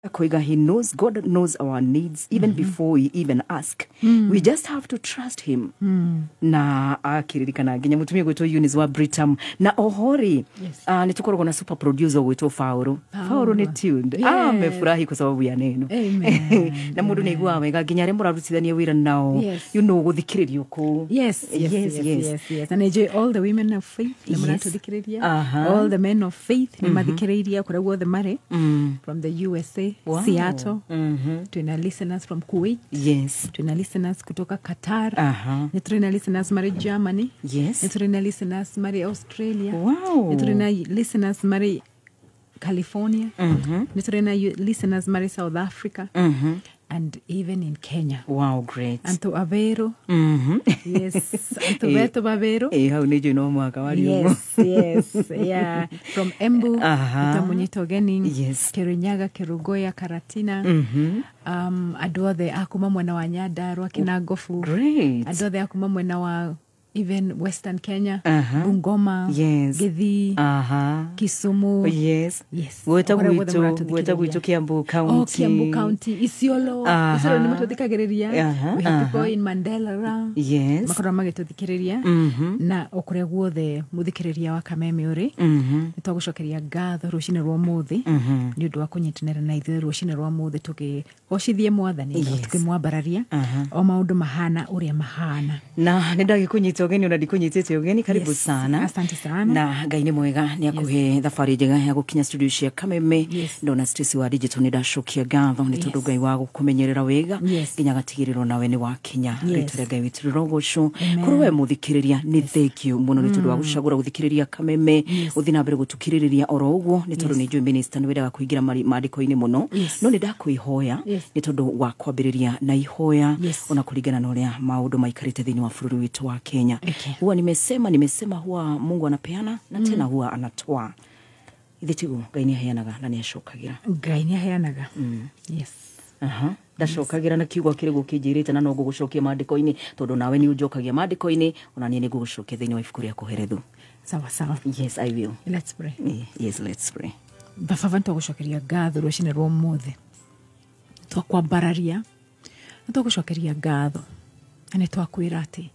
He knows, God knows our needs even before we even ask. We just have to trust him. Na akiririkana nginya mutumia gwitwo Eunice wa Britam na ohori nitukoragwo na super producer gwitwo Fauro ni tuned. Amefurahi kwa sababu ya neno. Amen. Na mundu ni igwa wega nginya re murarutithania wira nao. You know guthikiriria ku. Yes. And enjoy all the women of faith. All the men of faith. Nimathikiriria kura guothe mari from the USA. Seattle, tuna listeners from Kuwait, tuna listeners kutoka Qatar, tuna listeners mari Germany, tuna listeners mari Australia, tuna listeners mari California, tuna listeners mari South Africa, and even in Kenya. Wow, great. Anto Avero. Yes. Anto Beto Avero. Yes. Yeah. From Embu. Utamunyito Gening. Yes. Kirinyaga, Kirugoya, Karatina. Adothe akuma mwana wa Nyandarua Kinagofu. Great. Adothe akuma mwana wa even Western Kenya, Bungoma, Githii, Kisumu. Weta gwito Kiambu County. Kiambu County, Isiolo. Isiolo ni matuthikireria. We have people in Mandela. Makora magituthikiriria. Na okure guothe muthikireria wa Kameme uri. Nitwagucokeria ngatho rucine rwa muthi. Ni undu wa kunyitanira na ithuĩ rucine rwa muthi tukigocithie Mwathani tukimwambararia o maundu mahana uria mahana. Na nindagikunyita ugeni na ndikunyitite ugeni karibu sana. Asante sana. Na Ngai ni mwega ni akuhe thabari njega ya gukinya studio cia Kameme. Ndona Stacy wa digital ni ndacokia ngatho ni tondu Ngai wa gukumenyerera wega nginya gatigiriro nawe ni wa Kenya. Ritire Ngai witu rogoco kuri we muthikiriria ni thank you muno ni tondu wa gucagura guthikiriria Kameme uthina mbere gutukiriria oro uguo ni tondu ni minister ni wenda kuingira maandiko-ini muno no ni ndakwihoya ni tondu wa kwambiriria na ihoya ona kuringana na uria maundu maikarite thini wa bururi witu wa Kenya. Huwa nimesema huwa Mungu anapeana na tena huwa anatoa. Ithitigu Ngai ni aheanaga na ni acokagira. Ngai ni aheanaga. Yes. Ndacokagira na kiugo kiri gukijirite na no gugucokia maandiko-ini tondu nawe ni ujokagia maandiko-ini ona ni gugucokia thini wa ibuku ria kuherethu. Sawa. Yes, I will. Let's pray. Yes, let's pray. Baba ntugucokeria ngatho rucine rwa muthi. Twakwambararia. Ntugucokeria ngatho. Ane twakwira ati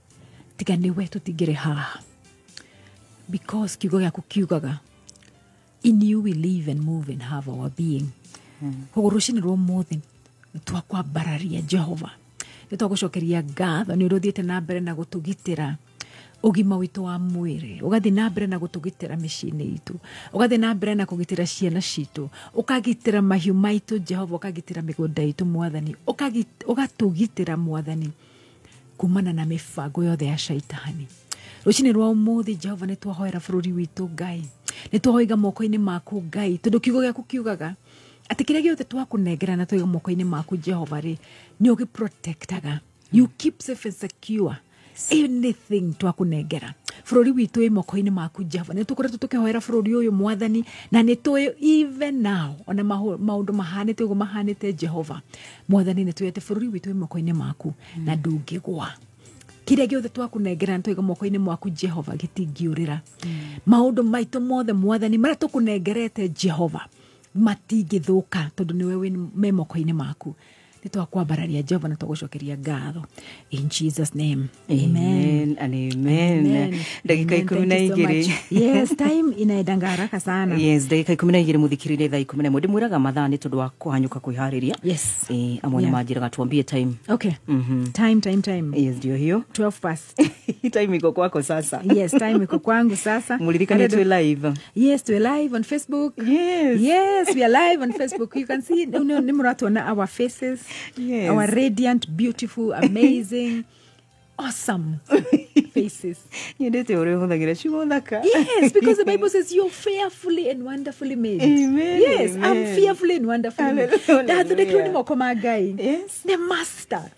tiga ni wetu tigire haha. Because kiugo giaku kiugaga in you we live and move and have our being. Koguo rucine rwa muthi twakwambararia Jehova. Nitwagucokeria ngatho ni uruthiite na mbere na gutugitira ugima witu wa mwiri, ugathi na mbere na gutugitira micini itu, ugathi na mbere na kugitira ciana citu, ukagitira mahiu maitu Jehova, ukagitira migunda itu Mwathani, ugatugitira Mwathani kumana na mifango yothe ya shaitani. Rucine rwa umuthi Jehova ni twahoera bururi witu Ngai, ni twahoiga moko-ini maku Ngai tondu kiugo giaku kiugaga ati kiria giothe twakunengera na twiga moko-ini maku Jehova ri ni ugiprotectaga, you keep safe and secure anything twakunengera bururi witu wi moko-ini maku Jehova. Ni tukoretwo tukihoera bururi uyu Mwathani na ni twi even now ona maundu mahanite uguo mahanite Jehova Mwathani ni tuyete bururi witu wi moko-ini maku na ndungigwa kiria giothe twakunengera na twiga moko-ini maku Jehova gitingiurira maundu maitu mothe Mwathani maria tukunengerete Jehova matingithuka tondu niwe wi moko-ini maku. Nitwakwambararia Jehova na twagucokeria ngatho in Jesus name. Amen and amen. Dakika 12. Yes, time inaendanga haraka sana. Yes, dakika 12 muthikiririe thaa 11 ndimwiraga mathaa ni tondu wa kuhanyuka kwihariria. Yes. Amwe ni majiraga tuambie time. Okay. Time. Yes, ndio hiyo 12 past. Time iko kwako sasa. Yes, time iko kwangu sasa. Mulirikane tu live. Yes, tu live on Facebook. Yes, we are live on Facebook. You can see ni muratuona our faces. Yes. Our radiant, beautiful, amazing, awesome faces. Yes, because the Bible says you're fearfully and wonderfully made. Amen. Yes, Amen. I'm fearfully and wonderfully made. That's the yes. The master.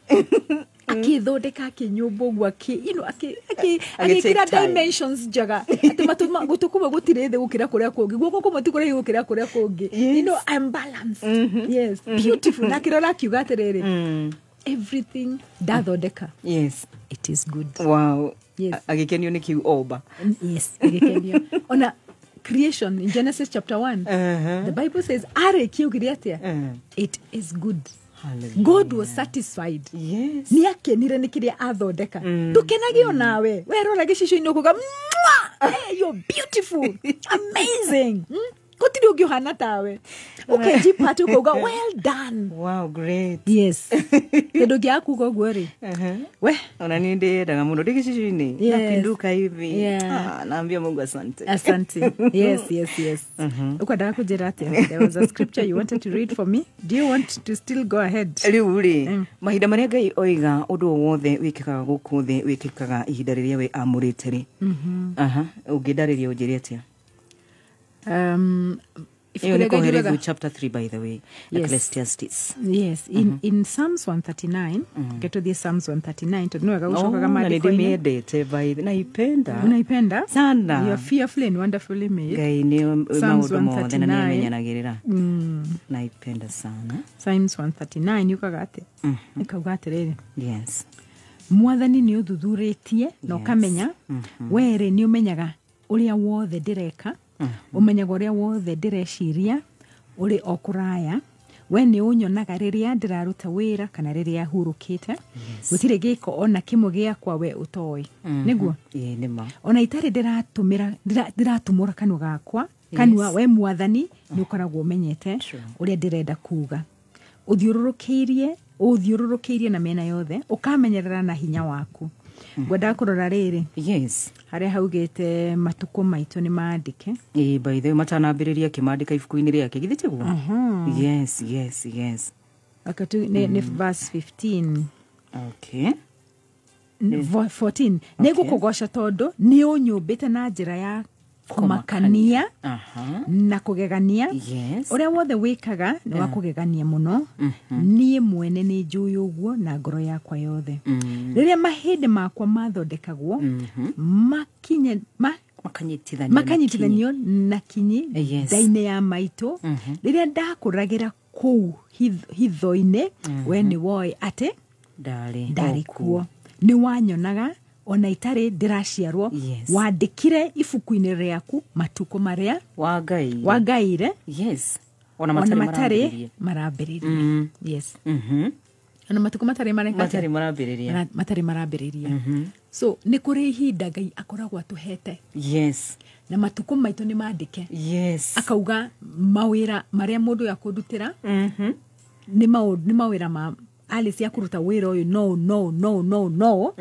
Akithondeka kinyumba uguo akikira dimensions jaga ati matuma gutukuma gutire the gukira kuria kungi guko kumwe tikure gukira kuria kungi I'm balanced. Yes, beautiful nakirora kiuga atiriri everything dathondeka. Yes, it is good. Wow. Yes, agikenio ni kiu oba. Yes, agikenio ona creation in Genesis chapter 1. The Bible says, it is good. Hallelujah. God was satisfied. Yes. Niake nikiria athondeka. Tukenagio nawe. Werora gicisho inokuga. Hey, you're beautiful. Amazing. Kotiri ugihana tawe. Okay, jipatu kuga well done. Wow, great. Yes. Kedo gyaku go gweri. We, unaninde daga muno digishisho ini. Napinduka hivi. Yeah. Naambia Mungu asante. Asante. Yes. Uko daga kujira ate. There was a scripture you wanted to read for me. Do you want to still go ahead? Riuri. Mahinda maria Ngai oiga undu wothe wikikaga guku thi wikikaga ihinda riria we amurite ri. Ungidariria unjire atia? If you read chapter 3, by the way, Ecclesiastes. Yes, in Psalms 139, get to the Psalms 139, to know naipenda sana. You are fearfully and wonderfully made. Psalms 139. Naipenda sana. Psalms 139, you kagate. Ikagate. Yes. Mwathani ni uthuthuretie no kamenya were ni umenyaga uria wothe ndireka umenyaga uria wothe ndireciria uri okuraya we ni unyonaga riria ndiraruta wira kana riria hurukite gutire giko ona kimwe giakwa we utoi niguo nima ona itari ndiratumura kanwa gakwa kanwa we Mwathani ni ukoragwo umenyete uria ndirenda kuga uthiururukiirie na mena yothe ukamenyerera na hinya waku gwenda kurora riri haria haugite matuko maitu ni maandike by the way matanambiriria kimandika ifuku-ini riake githitiguo yes akatu ne verse 15 okay 14 nego kugosha tondu ni unyumbite na njira ya kumakania na kugegania uria wothe wikaga ni wa kugegania muno nie mwene ni njui uguo na ngoro yakwa yothe riria mahinde makwa mathondekagwo makanyitithanio na kinyi ndaine ya maitu riria ndakuragira kuu hitho-ini we ni woi ate ndari kuo ni wanyonaga ona itare ndiraciarwo wandikire ifuku-ini riaku matuko maria wangaire ona matari marambiriria ona matuko matari marambiriria so ni kuri ihinda Ngai akoragwo atuhete na matuko maitu ni mandike akauga mawira maria mundu yakundutira ni mawira ma Alice yakuruta wira uyu no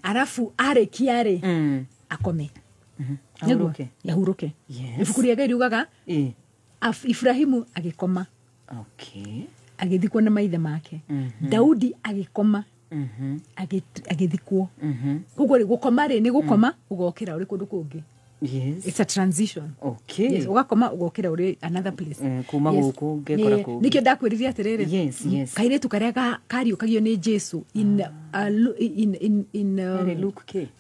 arafu arekiare akome yahuruke ifukuria Ngai riugaga Ibrahimu agikoma agithikwo na maithe make Daudi agikoma agithikwo kugo ri gukoma ri ni gukoma ugokira uri kundu kungi it's a transition ugakoma ugokira uri another place kuma guku ngekora ku nikyo ndakwiriria atiriri kairetu karia kariukagio ni Jesu in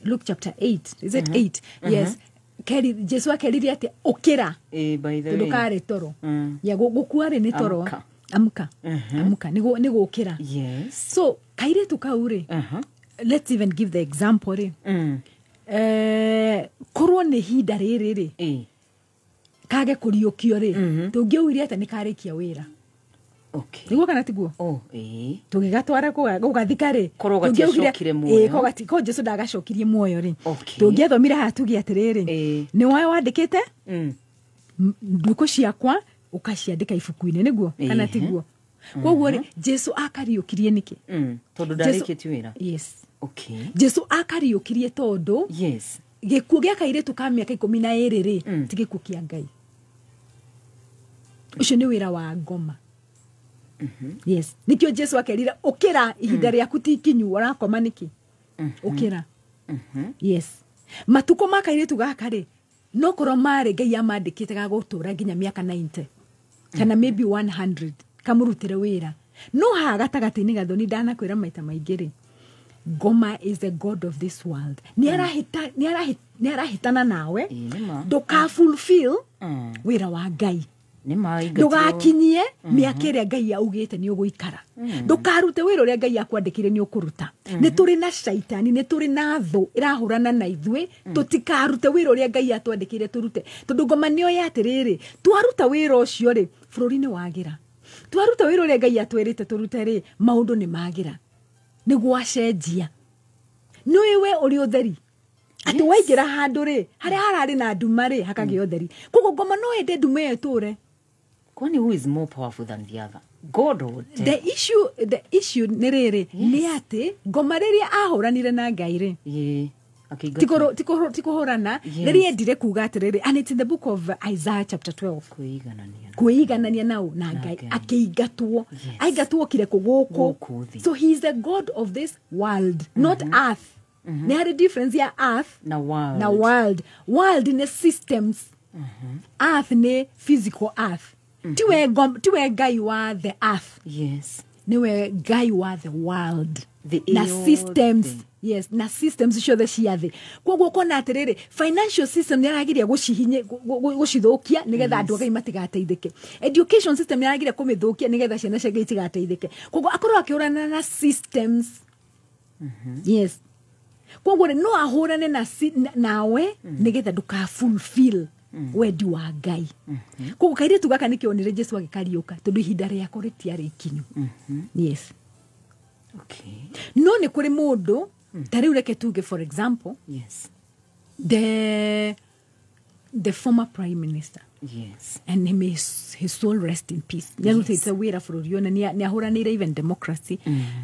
Luke chapter 8 is it 8 yes Jesu akeririe ati ukira by the way ndukare toro ya gukuare ni toro amka ni gukira so kairetu kaure let's even give the example korwo ni hinda riri kage kuriukio ri tungiuirie ati ni karikia wira niguo kana tiguo tugigatwara gugathika ri tungiuirie ko Jesu ndagacokirie muoyo ri tungiathomire hatugi atiriri ni wae wandikite nduko ciakwa ukaciandika ifuku-ini niguo kana tiguo koguo ri Jesu akariukirie niki tondu ndarikiti wira Jesu akariukirie tondu gikuo gia kairetu ka miaka 12 ri tigikuo kia Ngai ucio ni wira wa ngoma nikio Jesu akerira ukira ihinda riaku tikinyu urakoma niki ukira matuko makairetu gaka ri no korwo mari Ngai amandikite ga gutura nginya miaka 90 kana maybe 100 kamurutire wira no ha gatagati-ini gathoni ndanakwira maita maingi ri Ngoma is the god of this world. Ni arahitana nawe. Nduka fulfill wira wa Ngai. ndugakinyie miaka iria Ngai augite ni uguikara ndukarute wira uria Ngai akwandikire ni ukuruta ni turi na shaitani ni turi na thu irahurana na ithwe tutikarute wira uria Ngai atwandikire turute tondu ngomanio ya atiriri twaruta wira ucio ri bururi ni wagira twaruta wira uria Ngai atwirite turute ri maundu ni magira ni gwacenjia niwe uri utheri ati waingira handu ri haria harari na nduma ri hakage utheri kogo ngoma no ende nduma eture kwani who is more powerful than the other? God or the issue ni riri ni ati ngoma riria ahuranire na Ngai ri tikuhurana riria endire kuga atiriri, and it's in the book of Isaiah chapter 12 kuiganania nao na Ngai akiingatwo aingatwo kire kuguku. So he is the God of this world, not earth. Ni hari difference ya earth na world. Na world ni systems, earth ni physical earth. Tiwe Ngai wa the earth. Yes. Niwe Ngai wa the world. Na systems thing. Yes, na systems show the ciathe koguo kona atiriri financial system ni aragiria gucihinye gucithukia nigetha andu Ngai matigateithike. Education system ni aragiria kumithukia nigetha ciana cia Ngai itigateithike. Koguo akorwo akiurana na systems. Yes. Koguo no ahurane nawe nigetha nduka fulfill wendi wa Ngai. Koguo kaire tugaka nikionire Jesu agikariuka tondu ihinda riako ritiari ikinyu. Yes. Okay. No ni kuri mundu tari ureke tuge for example. Yes. The former prime minister. Yes. And his soul rest in peace. Nyarutite wira bururi ona ni ahuranire even democracy.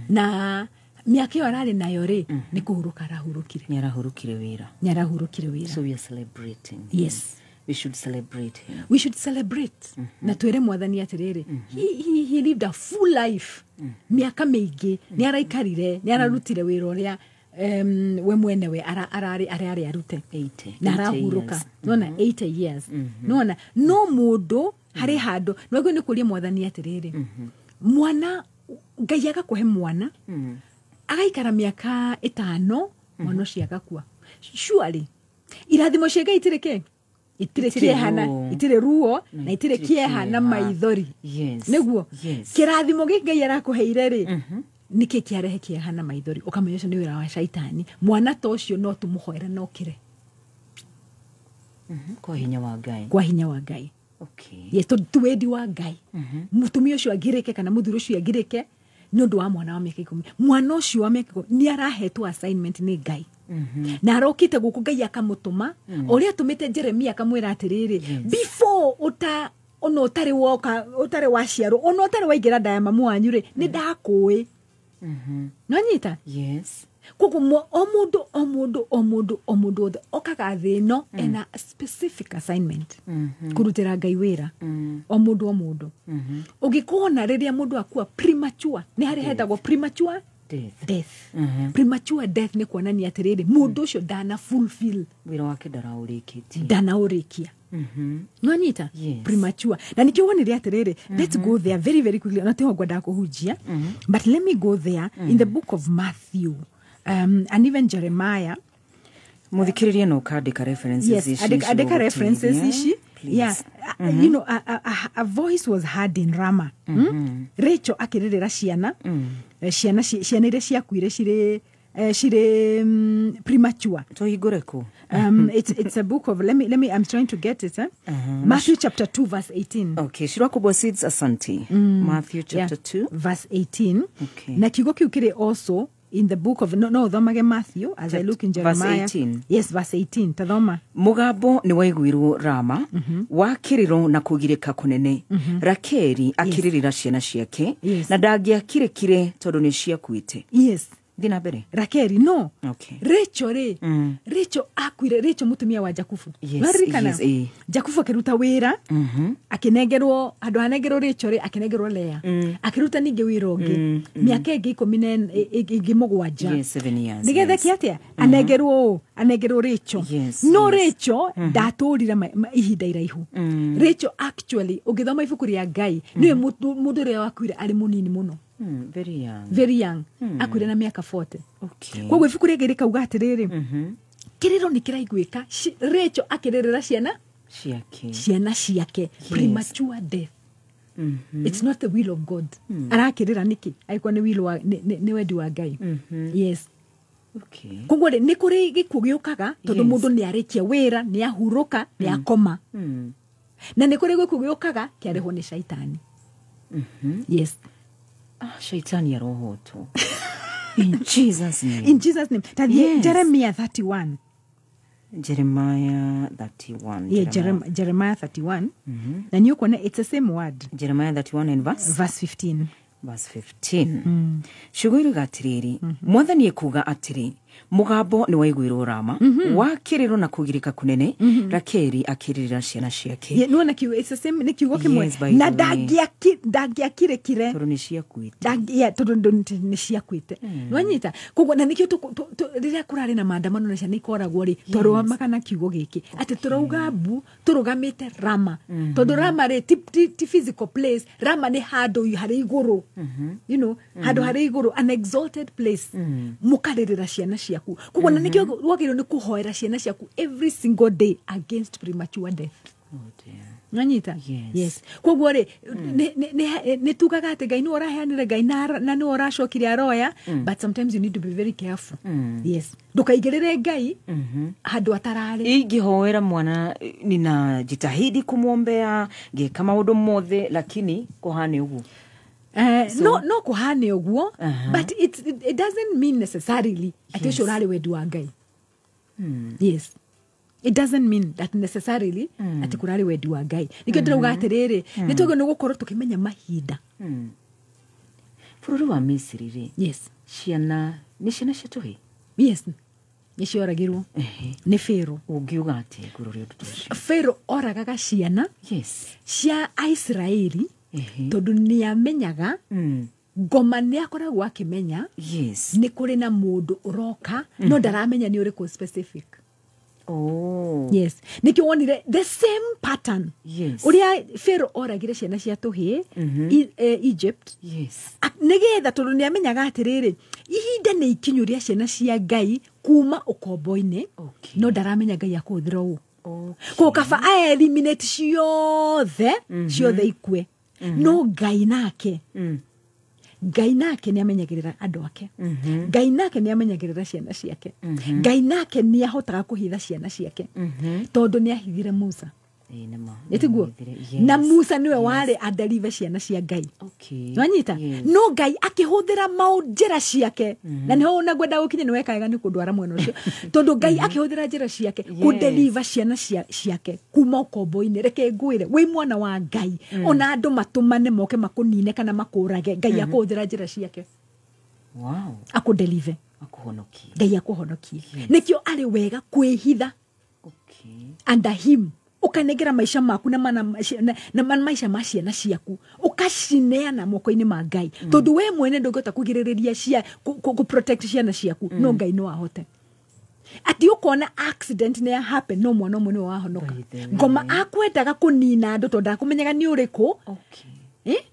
Na miaka iyo arari nayo ri ni kuhuruka arahurukire. Nyarahurukire wira. So we are celebrating. Yes. We should celebrate him. We should celebrate. Na twere mwathani atiriri. He lived a full life. Miaka mingi ni araikarire, ni ararutire wira uria we mwenewe arari arute 80 na arahuruka. Nona 80 years. Nona no mundu hari handu no ni kuria mwathani atiriri. Mwana Ngai agakuhe mwana. Agaikara miaka 5 mwana ucio agakua. Surely irathimo cia Ngai itireke itire kiehana itire ruo na itire kiehana maithori. Yes. Neguo kirathimo giki Ngai arakuheire ri niki kiarehe kiehana maithori ukamenya ucio ni wira wa shaitani. Mwana to ucio no tumuhoera no kire kwa hinya wa Ngai. Okay. Yes, to wendi wa Ngai. Mutumia ucio agireke kana muthuri ucio agireke ni undu wa mwana wa miaka 10. Mwana ucio wa miaka 10 ni arahetwo assignment ni Ngai. Na arokite guku Ngai akamutuma uria tumite Jeremia akamwira atiriri before ono utari woka utari waciaro ono utari waingira nda ya mamu wanyu ri ni ndakui. Nonyita? Yes. Koguo o mundu okaga thino ena specific assignment kurutira Ngai wira o mundu ugikona riria mundu akua premature ni hari hetagwo premature death. Premature death ni kuonania atiriri mundu ucio dana fulfill wira wake daraurikitie danaurikia. Nonyita? Premature. Na nikiwonire atiriri let's go there very very quickly na tiho ngwenda kuhujia but let me go there in the book of Matthew and even Jeremiah. Muthikiririe no kandika references ici. Yes, adeka references ici. Yeah. You know, a voice was heard in Ramah. Rachel akiririra ciana. Ciana iria ciakuire shire premature. To higure ku. It's a book of let me I'm trying to get it. Matthew chapter 2 verse 18. Okay, shirako seeds asante. Matthew chapter 2 verse 18. Okay. Na kigo kiukire also in the book of thomage Matthew as I look in Jeremiah. Verse 18. Yes, verse 18. Tathoma. Mugambo ni waiguirwo Rama wakiriro na kugirika kunene. Rakeri akiririra ciana ciake na ndangiakire tondu ni ciakuite. Yes. Dina bere. Rakeri no. Okay. Rachel Rachel akwire Rachel mutumia wa Jakufu. Yes. Jakufu akiruta wira. Akinegerwo andu anegerwo Rachel akinegerwo Lea. Akiruta ninge wira ungi. Miaka ingi 17. Yes, 7 years. Nigetha kiatia anegerwo Rachel. No Rachel ndaturira ihinda iraihu. Rachel actually ugithoma ibuku ria Ngai niwe mundu ria wakwire ari munini muno. Very young. Akwire na miaka 40. Okay. Kwa ibuku ria Ngai rikauga atiriri kiriro ni kiraiguika Rachel akiririra ciana ciana ciake premature death. It's not the will of God. Arakirira niki aiko ni will wa ni wendi wa Ngai. Yes. Okay. Koguo ni kuri gikuo giukaga tondu mundu ni arikia wira ni ahuruka ni akoma. Na ni kuri gikuo giukaga kiareho ni shaitani. Yes. Shaitani arohoto. In Jesus name. In Jesus name. Jeremiah 31. Jeremiah 31. Yeah, Jeremiah 31. Na ni ukona it's the same word. Jeremiah 31 and verse 15. Verse 15. Shuguru gatiriri. Mwathani ekuga atiri. Mugambo ni waiguirwo Rama. Wakiriro na kugirika kunene. Rakeri akiririra ciana ciake. Yeah, no na kiu it's the same ni kiugo kimwe. Na dagia kire. Toro ni ciakuite. Yeah, toro ni ciakuite. Nwanyita. Koguo na nikio riria kurari na maandamano na ciana ikoragwo ri toro makana kiugo giki. Ati turouga mbu turugamite Rama. Tondu Rama ri ti physical place. Rama ni handu hari iguru. You know, handu hari iguru, an exalted place. Mukaririra ciana ciaku. Koguo na nikio wagirwo ni kuhoera ciana ciaku every single day against premature death. Oh dear. Nanyita? Yes. Koguo ri ni tugaga ati Ngai ni oraheanire Ngai na ni oracokire aroya, but sometimes you need to be very careful. Yes. Ndukaigirire Ngai handu atarari. Ingihoera mwana nina jitahidi kumwombea ngeka maundu mothe lakini kuhane uguo. No kuhane uguo, but it doesn't mean necessarily ati shorari wedu wa Ngai. Yes. It doesn't mean that necessarily ati kurari wedu wa Ngai. Nikio ndauga atiriri, ni twago no gukorwo tukimenya mahinda. Fururu wa Misiri ri. Yes. Ciana ni ciana ciatuhi. Yes. Ni cioragirwo. Ni Pharaoh. Ungiuga ati gururi undu tucio. Pharaoh oragaga ciana. Yes. Cia Israeli. Tondu ni amenyaga ngoma ni akoragwo akimenya. Yes. Ni kuri na mundu uroka no ndaramenya ni uriku specific. Oh. Yes. Nikio wonire the same pattern. Yes. Uria Pharaoh oragire ciana cia tuhi Egypt. Yes. Nigetha tondu ni amenyaga atiriri ihinda ni ikinyu ria ciana cia Ngai kuma ukombo-ini. No ndaramenya Ngai akuthira u. Ko kaba eliminate ciothe ikue. No Ngai nake. Ngai nake ni amenyagirira andu ake. Ngai nake ni amenyagirira ciana ciake. Ngai nake ni ahotaga kuhitha ciana ciake. Tondu ni ahithire Musa. Etiguo. Na Musa niwe wari adeliver ciana cia Ngai. Okay. Nwanyita? No Ngai akihuthira maunjira ciake. Na niho na gwenda gukinye ni wekaga ni kundwara mwena ucio. Tondu Ngai akihuthira njira ciake kudeliver ciana ciake kuma ukombo-ini. Reke ngwire wi mwana wa Ngai. Ona andu matumane moke makunine kana makurage. Ngai akuhuthira njira ciake. Wow. Akudeliver. Akuhonokie. Ngai akuhonokie. Nikio ari wega kwihitha. Okay. Under him. Ukanegera maisha maku na maisha ma ciana ciaku ukacineana moko-ini ma Ngai tondu we mwene ndungota kugiririria cia ku protect ciana ciaku no Ngai no ahote ati ukona accident ne happen no mwana umwe ni wahonoka ngoma akwendaga kunina andu tondu akumenyaga ni uriku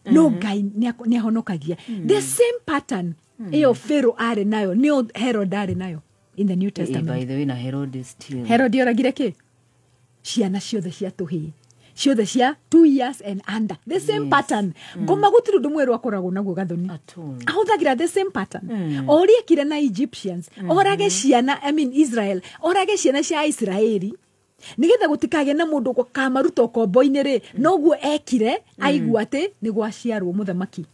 no Ngai ni ahonokagia the same pattern iyo Pharaoh ari nayo ni Herod ari nayo in the New Testament. By the way na Herod is still Herod yoragire ki ciana ciothe cia tuhi ciothe cia 2 years and under the same pattern ngoma gutiri undu mweru akoragwo naguo gathoni ahuthagira the same pattern orie kire na Egyptians orage ciana Israel orage ciana cia Israeli nigetha gutikage na mundu kamaruta ukombo-ini ri noguo ekire aigua ati ni gwaciarwo muthamaki.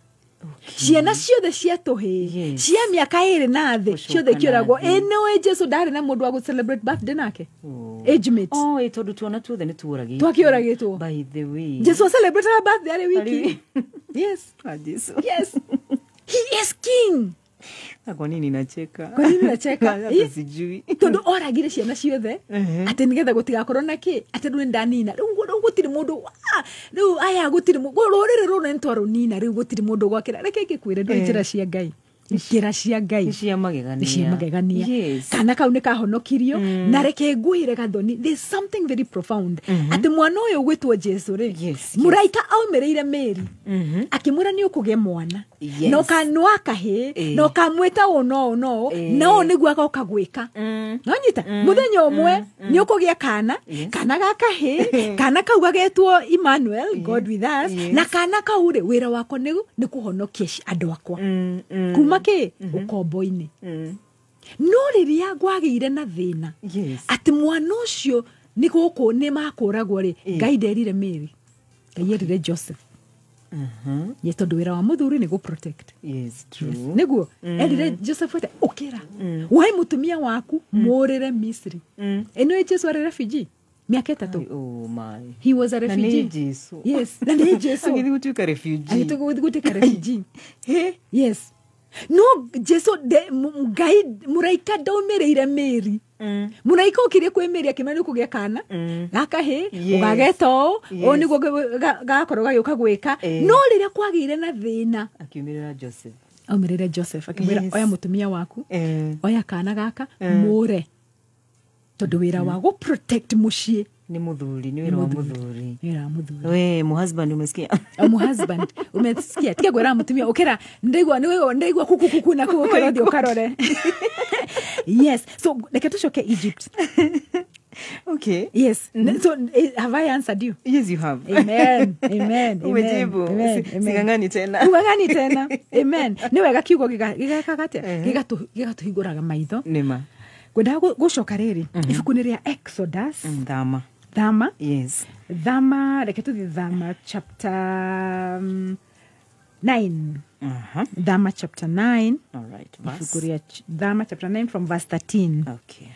Ciana ciothe cia tuhi cia miaka 2 na thi ciothe kioragwo eno Jesu ndari na mundu wa celebrate birthday nake age mate tondu tuona tuothe ni tuoragitwo twakioragitwo. By the way Jesu celebrate her birthday ari wiki. Yes. Jesu. Yes. He is king. Kwa nini nacheka? Kwa nini nacheka? Sijui. Tondu oragire ciana ciothe ati nigetha gutigakorwo na ki ati ndu ndanina riu gutiri mundu riu aya gutiri mundu rurire ruru ntwaro nina riu gutiri mundu gwakira reke ngikwire ndu njira cia Ngai njĩra cia Ngai nĩciamagegania kana kau nĩkahonokirio na reke ngwĩre Gathoni there's something very profound atĩ mwana ũyũ gwĩtwo Jesu rĩ mũraika aumĩrĩire Mary akĩmwĩra nĩ ũkũgĩa mwana no kanwa kahĩ no kamwĩta ũũ no no no nĩguo agoka gwĩka no nyita mũthenya ũmwe nĩ ũkũgĩa kana gakahĩ kana kau gagetwo Emmanuel God with us na kana kau rĩ wĩra wako nĩ kũhonokia andũ akwa kuma kĩ ũkombo-inĩ no rĩrĩa gwagĩire na thĩna atĩ mwana ũcio nĩ gũkũ nĩ makũragwo rĩ Ngai nderire Mary Ngai erire Joseph yes tondũ wĩra wa mũthuri nĩ protect nĩguo erire Joseph wete ũkĩra woe mũtumia waku mũrĩre Misri ĩno Jesu arĩ refugee miaka 3 he was a refugee yes na nĩ Jesu agĩthiĩ gũtuĩka refugee yes no Jesu Ngai mũraika ndaumĩrĩire Mary mũraika ũkĩrĩa kwĩ Mary akĩmenya kũgĩa kana gakahĩ ũgageta ũũ nĩguo gakorwo gagĩũka gwĩka no rĩrĩa kwagĩire na thĩna aumĩrĩra Joseph akĩmwĩra oya mũtumia waku oya kana gaka mũre tondũ wĩra wa gũ protect mũciĩ ni muthuri ni wĩra wa muthuri we mu husband umesikia husband umesikia tiga gwera mutumia ukira ndigwa kuku na kuokera ndio karore yes so like tushoke Egypt okay yes so have I answered you? Yes you have. Amen umejibu sigangani tena amen ni wega kiugo gigakagate gigatuhinguraga maitho nima kwenda gucoka riri ibuku-inĩ rĩa Exodus Thama yes Thama reke tuthi Thama chapter 9 Thama chapter 9 all right ibuku rĩa Thama chapter 9 from verse 13 okay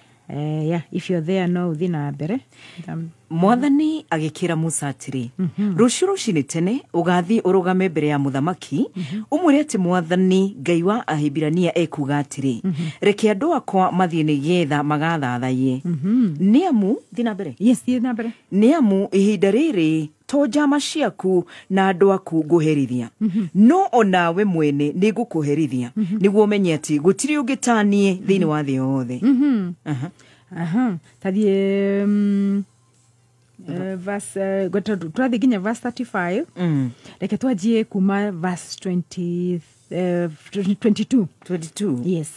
yeah if you're there no thina mbere Mwathani agĩkĩra Musa atĩrĩ rũciũ rũcinĩ tene ũgathiĩ ũrũgame mbere ya mũthamaki ũmwĩre atĩ Mwathani Ngai wa Ahibirania ekuga atĩrĩ reke andũ akwa mathiĩ nĩgetha magathathaiye nĩamu thina mbere yes thina mbere nĩamu ihinda rĩrĩ to njama ciaku na andũ aku ngũherithia no onawe mwene nĩ ngũkũherithia nĩguo ũmenye atĩ gũtirĩ ũngĩ ta niĩ thĩinĩ wa thĩ yothe tathiĩ verse twathi nginya verse 35 reke twanjie kuma verse 22 yes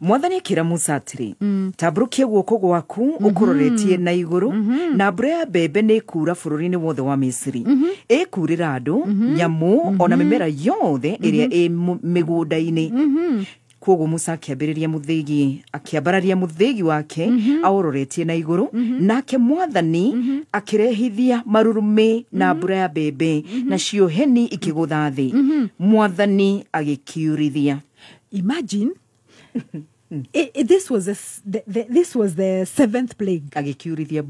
Mwathani akĩra Musa atĩrĩ tambũrũkia guoko gwaku ũkũroretie na igũrũ na mbura ya mbembe nĩ kuura bũrũri-inĩ wothe wa Misiri ĩkurĩra andũ nyamũ ona mĩmera yothe ĩrĩa ĩ mĩgũnda-inĩ koguo Musa akĩambararia mũthĩgi wake aũroretie na igũrũ nake Mwathani akĩrehithia marurumĩ na mbura ya mbembe nacio heni ikĩgũtha thĩ Mwathani agĩkiurithia. Imagine this was the seventh plague. Agĩkiurithia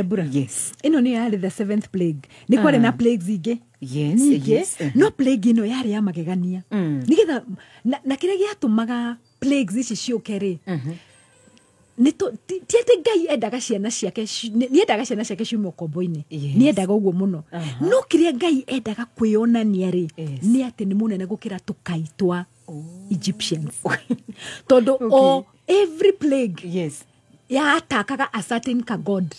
mbura. Yes. Ino nĩ yarĩ the seventh plague. Nĩ kwarĩ na plagues ingĩ. Yes. No plague ino yarĩ ya magegania. Nigetha na kĩrĩa gĩatũmaga plagues ici ciũke rĩ. Ti atĩ Ngai endaga ciana ciake ciume ũkombo-inĩ. Nĩ endaga ũguo mũno. No kĩrĩa Ngai endaga kwĩonania rĩ nĩ atĩ nĩ mũnene gũkĩra tũkai twa Egyptians. Todo every plague yatakaga a certain god.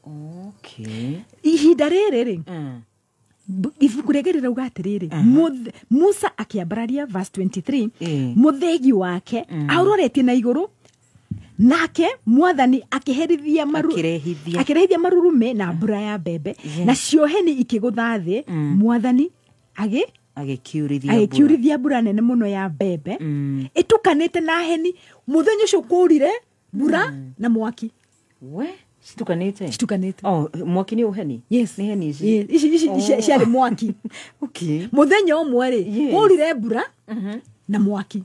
Okay. Ihinda rĩrĩ rĩ ibuku rĩngĩ rĩrauga atĩrĩrĩ Musa akĩambararia verse 23 mũthĩgi wake aũroretie na igũrũ nake Mwathani akĩherithia marurume na mbura ya mbembe na cioheni ikĩgũtha thĩ Mwathani agĩkiurithia mbura nene mũno ya mbembe ĩtukanĩte na heni mũthenya ũcio kũrire mbura na mwaki. Citukanĩte. Mwaki nĩ ũheni? Yes. Nĩ heni ici ciarĩ mwaki. Okay. Mũthenya ũmwe rĩ kũrire mbura na mwaki.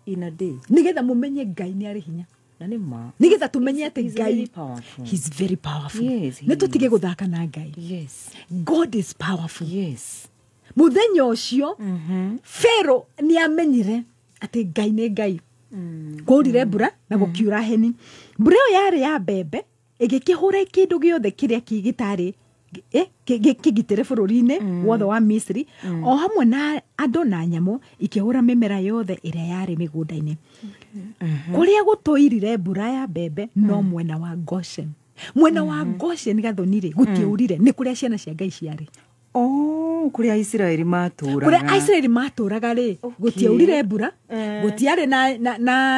In a day. Nigetha mũmenye Ngai nĩ arĩ hinya. Nigetha tumenye atĩ Ngai he's very powerful. Nĩ tũtige gũthaka na Ngai. Yes. God is powerful. Yes. Mũthenya ũcio Pharaoh nĩ amenyire atĩ Ngai nĩ Ngai. Kũrire mbura na gũkiura heni. Mbura ĩyo yarĩ ya mbembe ĩgĩkĩhũra kĩndũ gĩothe kĩrĩa gĩtarĩ kĩgitĩre bũrũri-inĩ wothe wa Misri o hamwe na andũ na nyamũ ikĩhũra mĩmera yothe ĩrĩa yarĩ mĩgũnda-inĩ kũrĩa gũtoirire mbura ya mbembe no mwena wa Goshen wa Goshen gathoni-rĩ gũtiaurire nĩ kũrĩa ciana cia Ngai ciarĩ kũrĩa Isiraeli matũraga-rĩ gũtiaurire mbura gũtiarĩ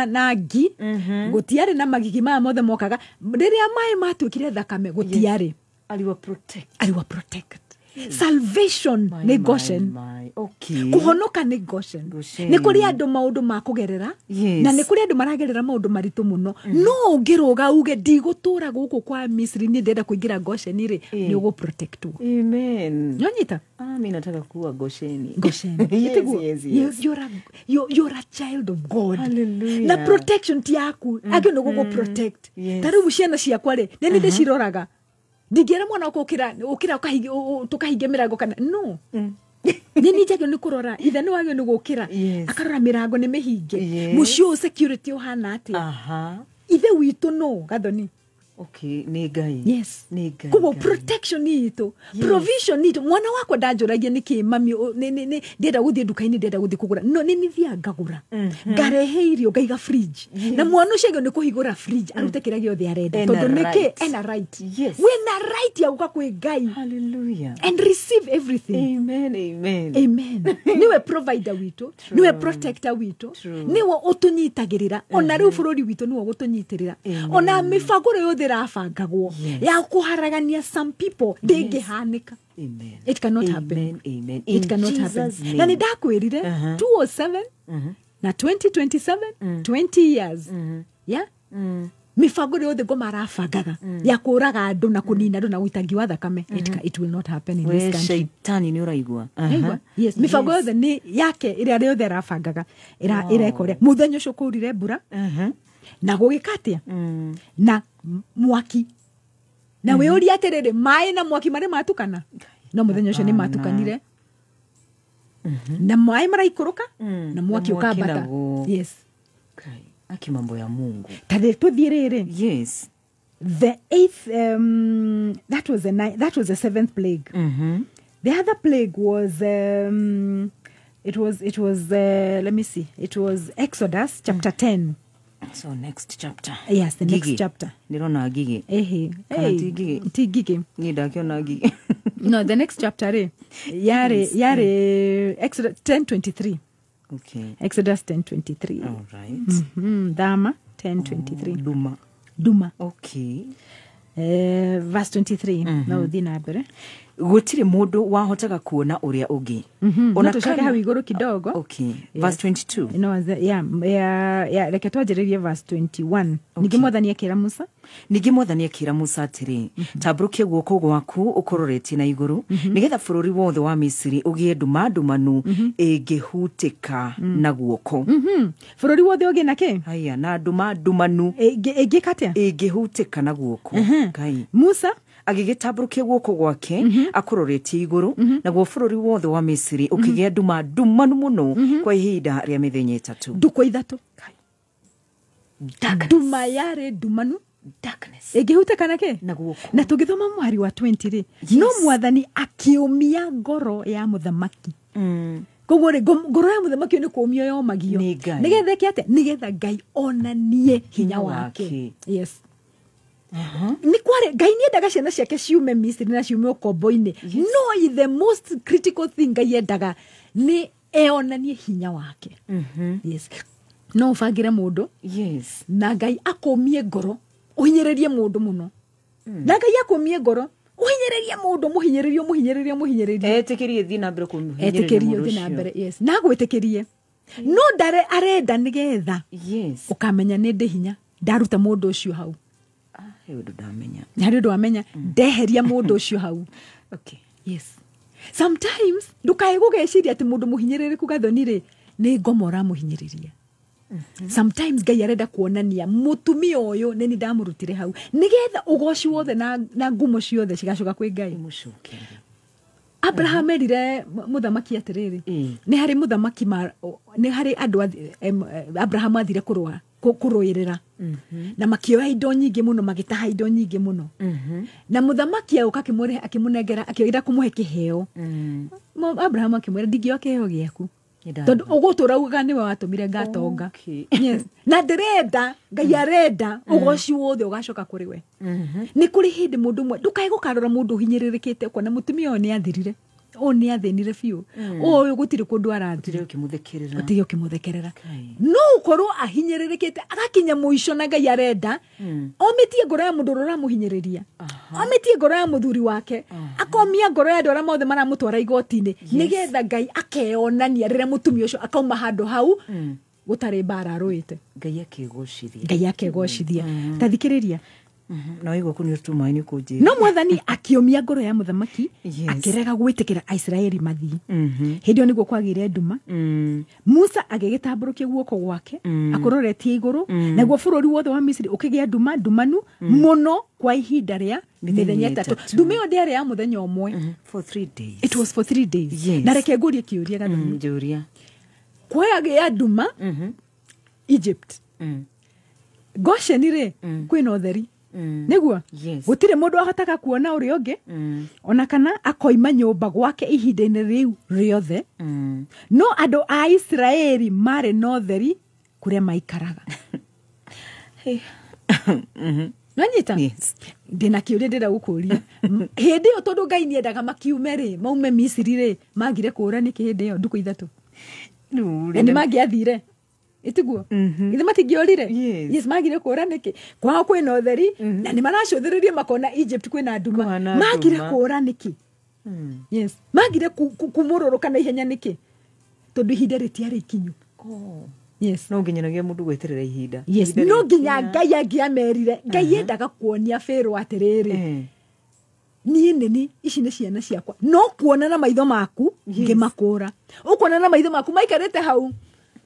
na ngi gũtiarĩ na magigi maya mothe mokaga rĩrĩa maĩ matuĩkire thakame gũtiarĩ aliwa protect salvation nĩ Goshen kuhonoka nĩ Goshen nĩ kũrĩ andũ maũndũ ma kũgerera na nĩ kũrĩ andũ maragerera maũndũ maritũ mũno no ũngĩrũga uge ndigũtũra gũkũ kwa Misri ni ndenda kũingĩra Goshen-rĩ nĩ ũgũprotectwo amen nyonyita mimi nataka kuwa Goshen yes. You're a child of God. Hallelujah. Na protection ti yaku agĩ nĩ gũgũprotect tarĩu ciana ciakwa-rĩ nĩ ndĩciroraga ndingĩra mwana ũkĩra tũkahinge mĩrango kana no nĩ njagĩrĩirwo nĩ kũrora ithe nĩ wagĩrĩirwo nĩ gũkĩra akarora mĩrango nĩ mĩhinge mũciĩ ũyũ security ũhana atĩa ithe witũ no gathoni nĩ Ngai yes kuo protection itũ provision itũ mwana wakwa ndanjũragia nĩkĩ mami ndenda gũthiĩ nduka-inĩ ndenda gũthiĩ kũgũra no nĩ nithiaga ngagũra ngarehe irio ngaiga fridge na mwana ũcio agĩrĩirwo nĩ kũhingũra fridge arute kĩrĩa gĩothe arenda tondũ nĩkĩ ena right wĩna right ya gũka kwĩ Ngai hallelujah and receive everything amen niwe provider witũ niwe protector witũ niwe ũtũnyitagĩrĩra ona rĩu bũrũri witũ niwe gũtũnyitĩrĩra ona mĩbango yothe irabangagwo ya kuharagania some people ndĩngĩhanĩka it cannot happen it cannot happen na nĩ ndakwĩrire 207 na 2027 20 years yeah mibango yothe ngoma arabangaga ya kũraga andũ na kũnina andũ na gũitangi wa thakame it will not happen in this country shaitani nĩ ũraigua yes mibango yothe nĩ yake ĩrĩa yothe arabangaga ĩrekore mũthenya ũcio kũrire mbura na gũgĩkatia na mwaki na wĩũria atĩrĩrĩ maĩ na mwaki marĩ matukana no mũthenya ũcio nĩ matukanire na maĩ maraikũrũka na mwaki ũkambata yes aki mambo ya Mungu tadhe tũthiĩ rĩrĩ yes the 8th that was the 7th plague the other plague was it was let me see it was Exodus chapter 10. So next chapter. Yes, the next chapter. Nirona gigi. Ti gigi. Ni ndakiona gigi. No, the next chapter yare Exodus 10:23. Okay. Exodus 10:23. All right. Dama 10:23. Duma. Okay. Verse 23. No dina bere. Gũtirĩ mũndũ wahotaga kuona ũrĩa ũngĩ. Ona tushaka hau igũrũ kidogo. Okay. Verse 22. No, reke twanjĩrĩrie verse 21. Ningĩ Mwathani akĩra Musa atĩrĩ, tambũrũkia guoko gwaku ũkũroretie na igũrũ, nĩgetha bũrũri wothe wa Misiri ũgĩe nduma ndumanu ĩngĩhutĩka na guoko. Bũrũri wothe ũgĩe na kĩ? Haya, na nduma ndumanu ĩngĩkatĩa? Ĩngĩhutĩka na guoko. Kai. Musa agĩgĩtambũrũkia guoko gwake akũroretie igũrũ naguo bũrũri wothe wa Misiri ũkĩgĩa nduma ndumanu mũno kwa ihinda rĩa mĩthenya 3 ndukũ 3 nduma yarĩ ndumanu darkness ĩngĩhutĩka na kĩ na guoko na tũgĩthoma mwari wa 20 no Mwathani akĩũmia ngoro ya mũthamaki koguo ngoro ya mũthamaki nĩ kũũmio yomagio nĩgetha kĩ atĩ nĩgetha Ngai onanie hinya wake yes ni kware Ngai nĩendaga ciana ciake ciume Misiri na ciume ũkombo-inĩ no the most critical thing Ngai endaga nĩ eonanie hinya wake yes no ũbangĩre mũndũ yes na Ngai akũmie ngoro ũhinyĩrĩrie mũndũ mũno na Ngai akũmie ngoro ũhinyĩrĩrie mũndũ mũhinyĩrĩrie etĩkĩrie thiĩ na mbere etĩkĩrie thiĩ na mbere yes na gwĩtĩkĩrie no ndare arenda nĩgetha yes ũkamenya nĩ ndĩ hinya ndaruta mũndũ ũcio hau harĩ ũndũ amenya ndeheria mũndũ ũcio hau okay yes sometimes ndukae gũgeciria atĩ mũndũ mũhinyĩrĩrĩku gathoni-rĩ nĩ ngomora mũhinyĩrĩria sometimes Ngai arenda kuonania mũtumia ũyũ nĩ ndamũrutire hau nĩgetha ũgoci wothe na ngumo ciothe cigacoka kwĩ Ngai Abraham erire mũthamaki atĩrĩrĩ nĩ harĩ mũthamaki nĩ harĩ andũ Abraham athire kũrũa kuroirira na makioya indo nyingi muno magitaha indo nyingi muno na muthamaki auka akimure akimunengera akioira kumuhe kiheo Abraham akimwira ndigio kiheo giaku tondu ugutura uga niwe watumire ngatonga yes na ndirenda Ngai arenda ugoci wothe ugacoka kuri we ni kuri hindi mundu mwe ndukai gukarora mundu hinyiririkite kwa na mutumia oni athirire oni athenire biu uyu gutiri kundu arathire ukimuthekerera no ukorwo ahinyiririkite agakinya muico na Ngai arenda omitie ngoro ya mundu rora muhinyiriria omitie ngoro ya muthuri wake akomia ngoro ya ndora mothe maramutwara igotini nigetha Ngai akeonania rire mutumia ucio akauma handu hau gutari bara ruite Ngai akegocithia tathikiriria no igwo kuni tumaini kuje no mwathani akiomia ngoro ya muthamaki akirega gwitikira Israeli mathii hindio niguo kwagire nduma Musa agigitamburukia guoko gwake akororetie iguru naguo bururi wothe wa Misiri ukigia nduma ndumanu muno kwa ihinda ria mithenya 3 nduma yo ndiare ya muthenya omwe for 3 days it was for 3 days na reke ngurie kiuria gathoni njuria kwagia nduma Egypt Goshen ri kwina utheri niguo gutire mundu ahotaga kuona uri ungi ona kana akoima nyumba gwake ihinda-ini riu riothe no andu a Israeli mare no theri kuria maikaraga nanyita ndina kiuria ndira gukuria hindi yo tondu Ngai ni endaga makiume ri maume Misiri ri magire kura niki hindi yo nduku 3 ni magiathire itiguo ithe matingiorire yes magire kura niki kwao kwina utheri na ni maracuthiririe makona Egypt kwina nduma magire kura niki yes magire kumururuka na ihenya niki tondu ihinda ritiari ikinyu yes no nginyanagia mundu gweterera ihinda yes no nginya Ngai angiamerire Ngai endaga kuonia Fero atiriri ni ici ni ciana ciakwa no kuona na maitho maku ngimakura ukuona na maitho maku maikarite hau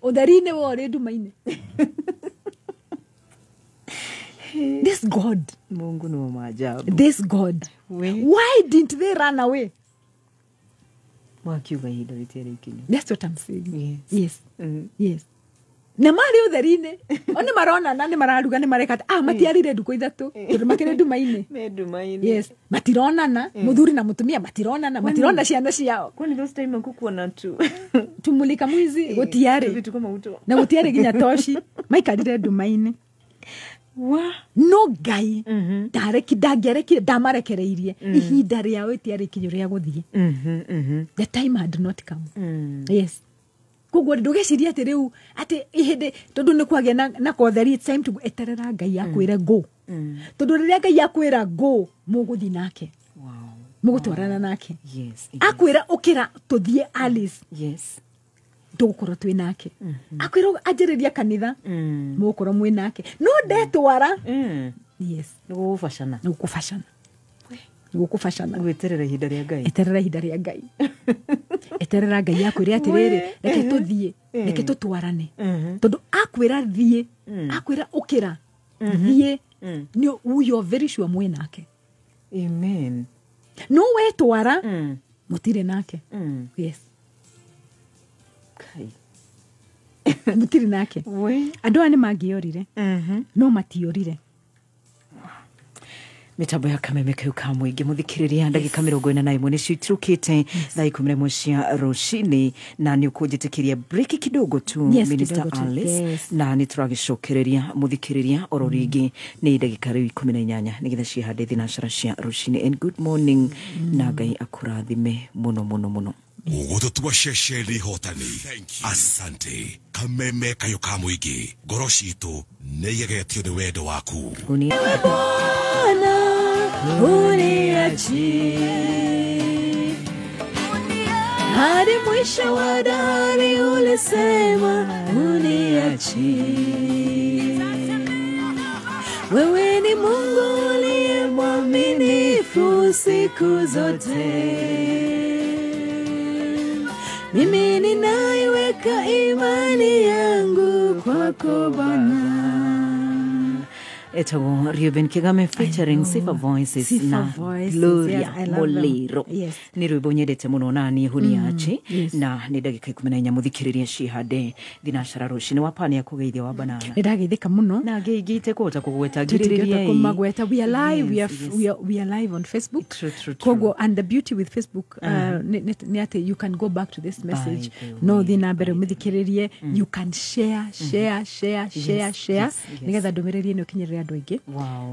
utheri-ini wori nduma-ini this God Mungu no maajabu this God why didn't they run away wakiuga ihinda ritiari ikinyu that's what I'm saying yes yes na mari utheri-ini oni marona na ni mararuga ni mareka matiarire nduku 3 tondu makire nduma-ini yes matironana muthuri na mutumia matirona ciana ciao kwani those time kukuona tu tumulika mwizi gutiari vitu kama uto na gutiari ginya toshi maikarire nduma-ini no Ngai ndagerekire ndamarekereirie ihinda riao itiari kinyu ria guthie the time had not come yes kugo ndugeciria ati riu ati ihinde tondu ni kwagia na kotheri it's time to eterera Ngai akwire go tondu riria Ngai akwira go muguthi nake mugutwarana nake akwira ukira tuthie Alice ndugukora twi nake akwira ajiriria kanitha mugukora mwi nake no ndetwara yes nugufashana gweterera ihinda ria Ngai eterera Ngai akwire atiriri reke tuthie reke tutwarane tondu akwira thie akwira ukira thie ni uyo very sure mwe nake amen no wetwara mutire nake yes kai mutire nake andu ani mangiorire no matiorire mitambo ya kameme kau ka muingi muthikiriria ndagika 41 ni citurukite thaa 11 cia rucini na ni ukujitikiria break kidogo tu Minister Alice na ni turagicokereria muthikiriria oro ringi ni ndagika 18 nigetha cihande thinacara cia rucini and good morning na Ngai akurathime muno Ugututua shesheli hotani. Asante. Kameme kayo ka muingi. Ngoro citu niyegetio ni wendo waku. Uniachi hadi mwisho wa dahari ulisema uniachi. Wewe ni Mungu uliye mwaminifu siku zote. Mimi ninaiweka imani yangu kwako Bwana. Etago Reuben Kigame featuring Sifa Voices na Gloria Molero. Ni rwimbo nyendete muno na ni huni achi na ni ndagika 14 muthikiriria cihande thinacara rucini wa pani akugeithia wa banana. Ni ndagithika muno na ngeigite kuhota kugweta ngiririria kumagweta. We are live, we are live on Facebook. Kogo, and the beauty with Facebook you can go back to this message. No thina mbere muthikiririe, you can share nigetha ndumiriri ino kinyirira andu aingi.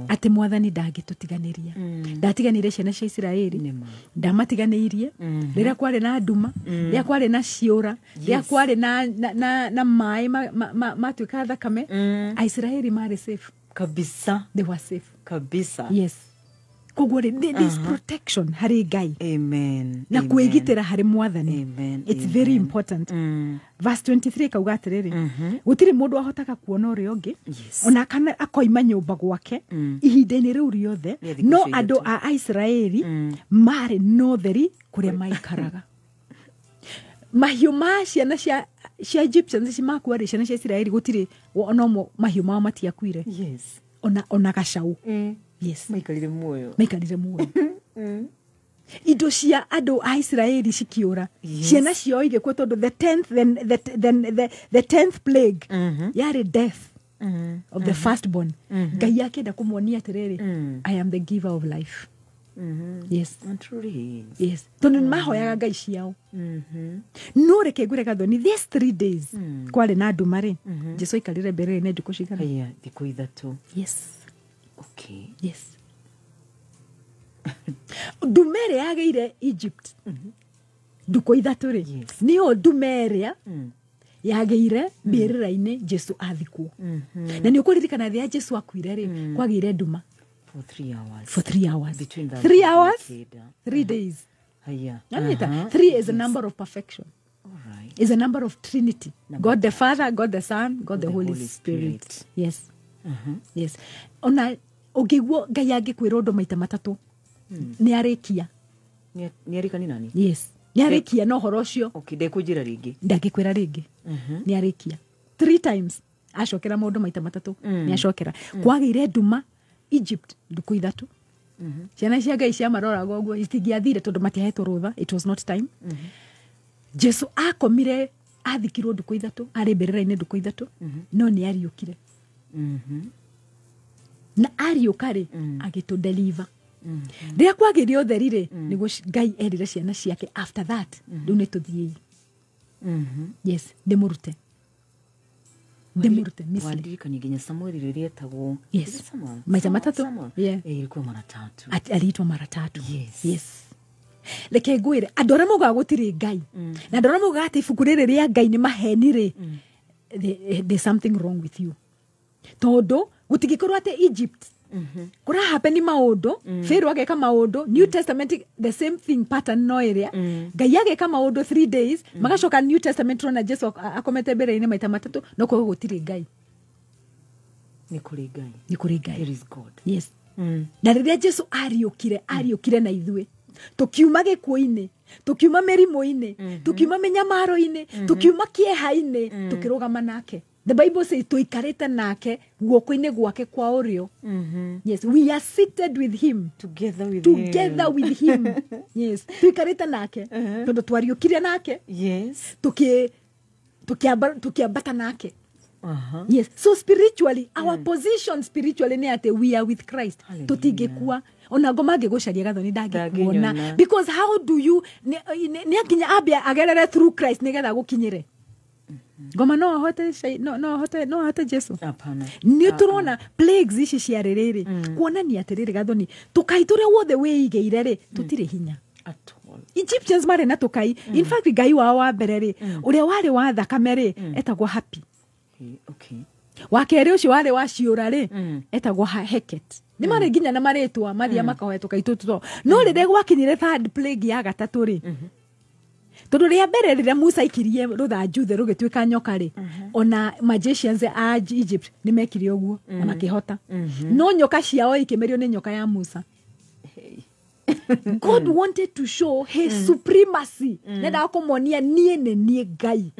Ati mwathani ndangitutiganiria ndatiganire ciana cia Isiraeli ndamatiganirie riria kwari na nduma riria kwari na ciura riria kwari na mai matuika thakame Aisraeli mari safe kabisa. They were safe kabisa. Yes. Kugore this protection hari Ngai. Amen. Na kuigitira hari mwathani. Amen. It's very important. Verse 23 kauga atiriri gutiri mundu ahotaka kuona uri ongi ona kana akoima nyumba gwake ihinda-ini riu riothe no andu a Israeli mari notheri kuria maikaraga. Mahiu ma ciana cia Egyptians cimakua ri ciana cia Israeli gutiri ono mahiu mao matiakuire. Yes. Ona gacau. Yes. Maikarire muoyo. Indo cia andu a Israeli cikiura ciana cio igikwo tondu the 10th plague yari death of the firstborn. Ngai akenda kumuonia atiriri I am the giver of life. Yes. Truly. Yes. Tondu mahoyaga ngai ciao. No reke ngure gathoni these 3 days kwari na andu mari Jesu ikarire mbere ne ndiku cigana. Haya thiku ithatu. Yes. Okay. Yes. Dumere yageire Egypt. Nduko ithatu ri. Niyo Dumeria yageire mbirira-ini Jesu athikwo. Na ni ukuririkana thia Jesu akuire ri kwagire nduma for 3 hours. For 3 hours. Between 3 hours. 3 days. Haya. 3 is a number of perfection. All right. Is a number of Trinity. God the Father, God the Son, God the Holy Spirit. Yes. Yes. Ona ogigwo Ngai angikwira undu maita matatu ni arikia. Ni arika ni nani? Yes. Ni arikia no horo cio. Okay, ndekujira ringi. Ndagikwira ringi. Ni arikia. 3 times acokera mundu maita matatu ni acokera. Kwagire nduma Egypt nduku ithatu. Ciana cia Ngai cia maroraga uguo itingiathire tondu matiahetwo rutha. It was not time. Jesu akomire athikirwo nduku ithatu ari mbirira-ini nduku ithatu no ni ariukire. Na ariuka ri agitu deliver. Ria kwagire utheri ri niguo Ngai erire ciana ciake after that riu ni tuthie. Yes, ndimurute Misri. Wandirikani nginya Samuel riria etagwo. Yes. Maita matatu. Yeah. Ilikuwa mara tatu. Aliitwa mara tatu. Yes. Leke ngwire andu aria mugaga gutiri Ngai na andu aria mugaga ati ibuku riri ria Ngai ni maheni ri there's something wrong with you. Tondu gutigikorwo ati Egypt kura happen maundu Pharaoh ageka maundu New Testament the same thing pattern no area Ngai ageka maundu 3 days magacoka New Testament rona Jesu akomete mbere-ini maita matatu no ko gutiri Ngai. Ni kuri Ngai. There is God. Yes. Na riria Jesu ariukire na ithue tukiuma gikuo-ini tukiuma merimu-ini tukiuma menyamaro-ini tukiuma kieha-ini tukirugama nake. The Bible says tuikarite nake guoko-ini gwake kwa urio. Yes, we are seated with him together with him. Yes, tuikarite nake tondu twariukire nake. Yes, tukiambata nake. Yes, so spiritually our position spiritually ni ate we are with Christ. Tutigekua ona ngoma ngigucaria gathoni ndangikuona because how do you ni akinya abia agerere through Christ nigetha gukinyire ngoma no hote Jesu. Hapana. Ni turona plagues ici cia ririri kuonania atiriri gathoni tukaitore wothe wigeire ri tutire hinya at all. Egyptians mari na tukai in fact Ngai wa mbere ri uria wari wa thakame ri etagwo Happy. Okay. Wakere ucio wari wa ciura ri etagwo Heket. Ni mari nginya na maritwa mathia makahetũka itutu no rire gwakinyire third plague ya gatatu ri tondu ria mbere rire Musa ikirie ruthanju the rugituika nyoka ri ona magicians a Egypt ni mekire uguo na makihota no nyoka ciao ikimerio ni nyoka ya Musa. God wanted to show his supremacy. Nenda kumuonia nie ne nie Ngai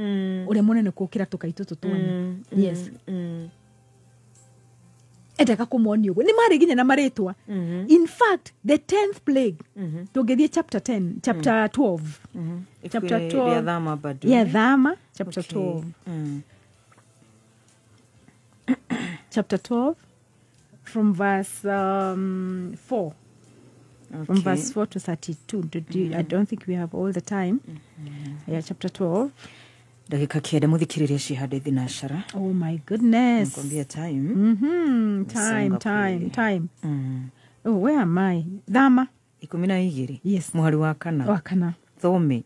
ure munene kukira tukaitu tutwana. Yes. Endaga kumuonia uguo. Ni mari ginya na maritwa. In fact, the 10th plague. Tugethie chapter 10, chapter 12. Chapter 12. Yeah, Dhama, chapter 12. Chapter 12 from verse 4. From verse 4 to 32. I don't think we have all the time. Yeah, chapter 12. Dakika kenda muthikiriria cihadithi na Ashara. Oh my goodness. Nakwambia time. Time. Oh, where am I? Dhama. 12. Yes. Muhari wa kana. Wa kana. Thome.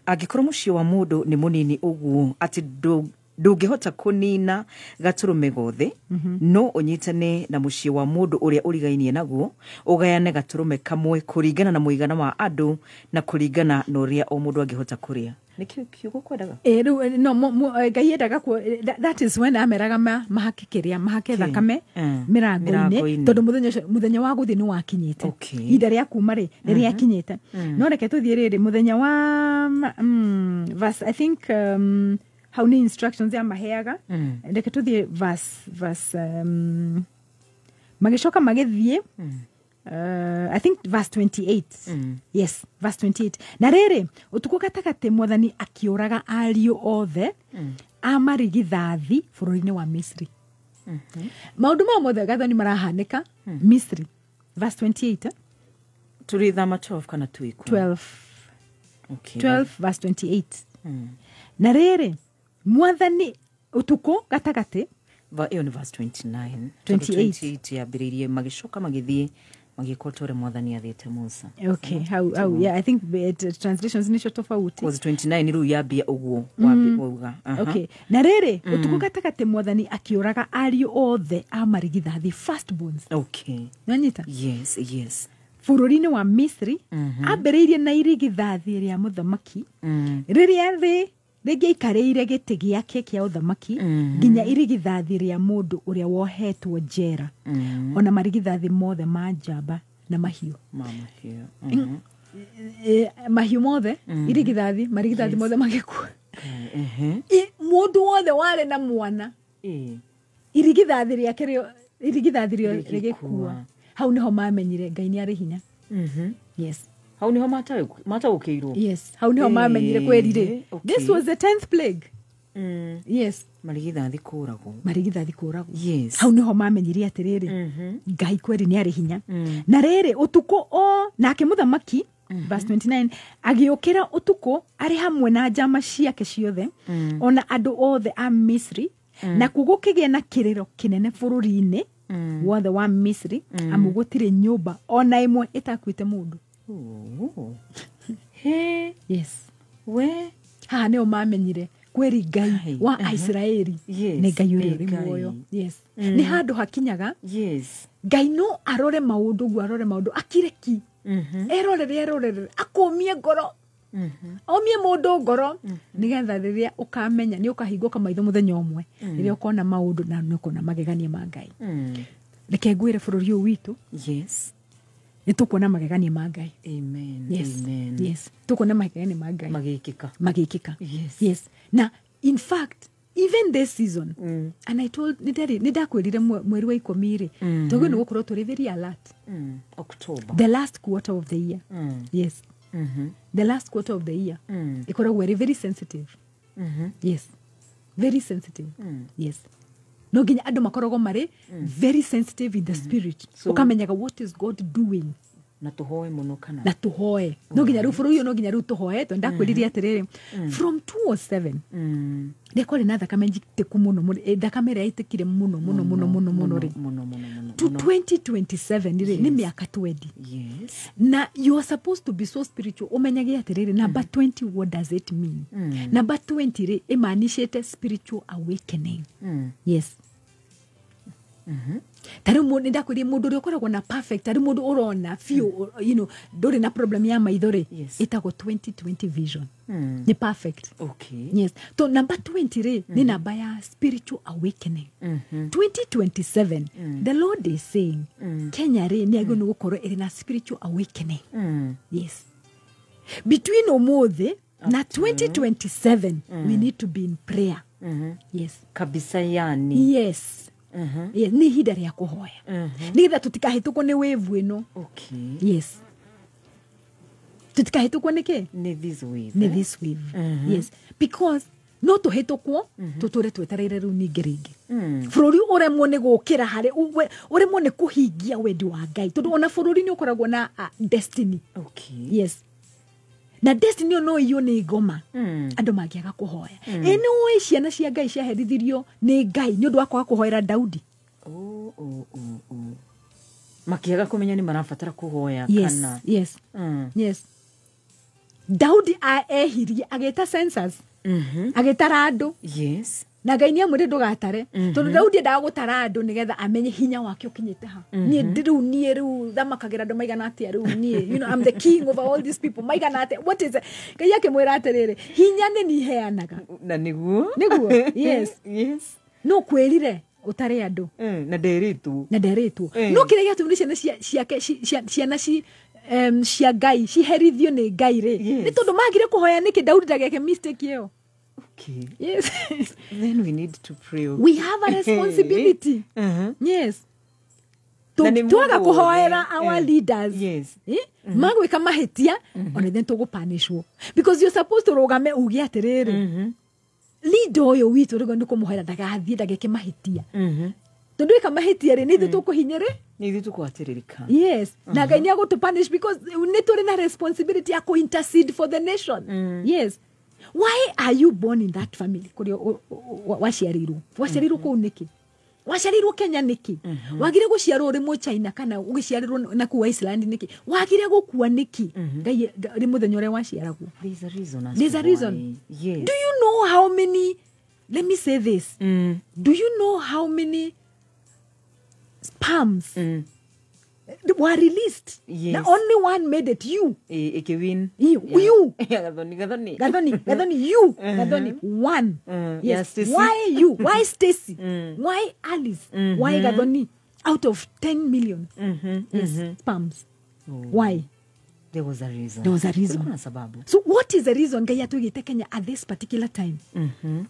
Angikorwo muciĩ wa mundu ni munini uguo ati ndungihota kunina gaturume gothe no unyitane na muciĩ wa mundu uria urigainie naguo ugayane gaturume kamwe kuringana na muigana wa andu na kuringana na uria o mundu angihota kuria. Nikiugo kwendaga no Ngai endaga that is when ameraga mahake thakame mirango-ini tondu muthenya wa guthi ni wakinyite ida ria kuma ri ria akinyite no reke tuthie riri muthenya wa verse I think how many instructions ya maheaga reke tuthie verse magishoka magithie I think verse 28. Yes, verse 28. Na rere utuko gatagate mwathani akiuraga ariu othe amarigithathi bururi-ini wa Misri. Maundu ma mothe gathoni marahanika Misri. Verse 28. Turi Dhama 12 kana tuiku 12. Okay. 12 verse 28. Na rere mwathani utuko gatagate iyo ni verse 29. 28 yambiririe magishoka magithie magikotore mwathani athite Musa. Okay, how yeah, I think translations ni tofauti. Was 29 riu yambia uguo wauga. Okay. Na rere utuko gatagate mwathani akiuraga ariu othe amarigithathi firstborns. Okay. Nanyita? Yes. Bururi-ini wa Misri ambiriirie na irigithathi ria muthamaki riria rĩngĩ ikarĩire gĩtĩ gĩake kĩa ũthamaki nginya irigithathi rĩa mũndũ ũrĩa wohetwo njera ona marigithathi mothe ma njamba na mahiũ mahiũ mothe irigithathi marigithathi mothe magĩkua mũndũ wothe warĩ na mwana irigithathi rĩake rĩgĩkua hau nĩho mamenyire Ngai nĩ arĩ hinya. Yes. Hau niho mataũkĩirwo. Yes, hau niho mamenyire kweri. This was the 10th plague. Yes. Marigithathi kũragwo. Yes. Hau niho mamenyire atiriri Ngai kweri nĩ arĩ hinya. Na rĩrĩ utuko nake muthamaki verse 29 agiũkĩra utuko arĩ hamwe na njama ciake ciothe ona andũ othe a Misri na kũgũkĩgĩa na kĩrĩro kĩnene bũrũri-inĩ wothe wa Misri amu gũtirĩ nyũmba ona ĩmwe ĩtakuĩte mũndũ. Hey. Yes. We ha nĩo mamenyire kweri Ngai wa Israeli nĩ Ngai ũrĩ muoyo. Yes. Nĩ handũ hakinyaga. Yes. Ngai no arore maũndũ akireki erorere akomie ngoro omie mũndũ ngoro nigetha rĩrĩa ukamenya nĩ ukahingũka maitho mũthenya ũmwe rĩrĩa ukona maũndũ na nĩ ukona magegania ma Ngai. Reke ngwĩre bũrũri ũyũ witũ. Yes. Nitukuona magegania ma Ngai. Amen. Yes. Amen. Yes. Tukuona magegania ma Ngai. Magikika. Yes. Na in fact even this season and I told nidakwirire mweri wa 10 togo ni gukorwo turi very alert. October. The last quarter of the year. Yes. The last quarter of the year. Ikoragwo very sensitive. Yes. Very sensitive. Yes. No ginya andu makoragwo mari very sensitive in the spirit. Ukamenyaga what is God doing. Na tuhoe muno kana. Na tuhoe. No ginya ru buru yo no ginya ru tuhoe to ndakwiriria atiriri from 207. Ndekore na thakame njiteku muno thakame ria itikire muno ri. To 2027 ni miaka 20. Yes. Na you are supposed to be so spiritual. Umenyage atiriri number 20 what does it mean? Number 20 ri imanishete spiritual awakening. Yes. Tari mundu ndakwiri mundu uri ukoragwo na perfect tari mundu urona feel nduri na problem ya maithori itago 2020 vision ni perfect. Okay. Yes. To number 20 ri ni namba ya spiritual awakening. 2027 the Lord is saying Kenya ri ni agonu gukorwo iri na spiritual awakening. Yes. Between omothe na 2027 we need to be in prayer. Yes. Kabisa yani. Yes. Yes, ni ihinda rĩa kũhoya. Nĩgetha tũtikahĩtũkwo nĩ wave ĩno. Okay. Yes. Tũtikahĩtũkwo nĩkĩ? Nĩ this wave. Nĩ this wave. Yes. Because no tũhĩtũkwo tũtũre twetereire rĩu ningĩ rĩngĩ. Bũrũri ũremwo nĩ gũkĩra harĩ ũremwo nĩ kũhingia wendi wa Ngai. Tondũ ona bũrũri nĩ ũkoragwo na destiny. Okay. Yes. Na destiny no iyo nĩ ngoma. Andũ mangĩaga kũhoya. Nĩ ũĩ ciana cia Ngai ciaherithirio nĩ Ngai nĩ ũndũ wa kwaga kũhoera Daudi. Makĩaga kũmenya nĩ marabatara kũhoya kana. Yes. Yes. Daudi ehirie agĩta census. Agĩtara andũ. Yes. Na Ngai nĩ amwĩre ndũgatare. Tondũ Daudi endaga gũtara andũ nĩgetha amenye hinya wake ũkinyĩte ha. Niĩ rĩu thamakagĩra andũ maigana atĩa rĩu niĩ. You know, I'm the king over all these people. Maigana atĩa. What is it? Ngai akĩmwĩra atĩrĩrĩ, hinya nĩ niĩ heanaga. Na nĩguo. Yes. Yes. No kwĩrire ũtare andũ. Na nderitwo. No kĩrĩa gĩatũmire ciana cia Ngai ciherithio nĩ Ngai rĩ. Nĩ tondũ magire kũhoya nĩkĩ Daudi ndageke mistake ĩyo. Okay. Yes. Then we need to pray. Okay. We have a responsibility. Yes. Twaga kũhoera our leaders. Yes. Magwĩka mahĩtia, ona then tũgũpanishwo. Because you're supposed to rũgame uge atĩrĩrĩ. Leader ũyũ witũ rĩgo nĩ kũmũhoera ndagathiĩ ndageke mahĩtia. Tondũ ĩka mahĩtia rĩ, nĩ ithuĩ tũkũhinya rĩ? Nĩ ithuĩ tũkũhatĩrĩrĩka. Yes. Na Ngai nĩ agũtũpunish because nĩ tũrĩ na responsibility ya kũ-intercede for the nation. Yes. Why are you born in that family? Kuri waciarirwo kũu nĩkĩ? Waciarirwo Kenya nĩkĩ? Wagire gũciarwo rĩmwe China kana ũgĩciarĩrwo na kũu Iceland nĩkĩ? Wagire gũkua nĩkĩ? Ngai rĩ mũthenya ũrĩa waciaragwo. There's a reason. There's a reason. Yes. Do you know how many, let me say this. Do you know how many sperms were released? Yes. Now only one made it. You. Ikewin. You. Gathoni. You. One. Yes. Why you? Why Stacy? Why Alice? Why Gathoni? Out of 10 million. Yes. Sperms. Why? There was a reason. So what is the reason Ngai atũgĩte Kenya at this particular time?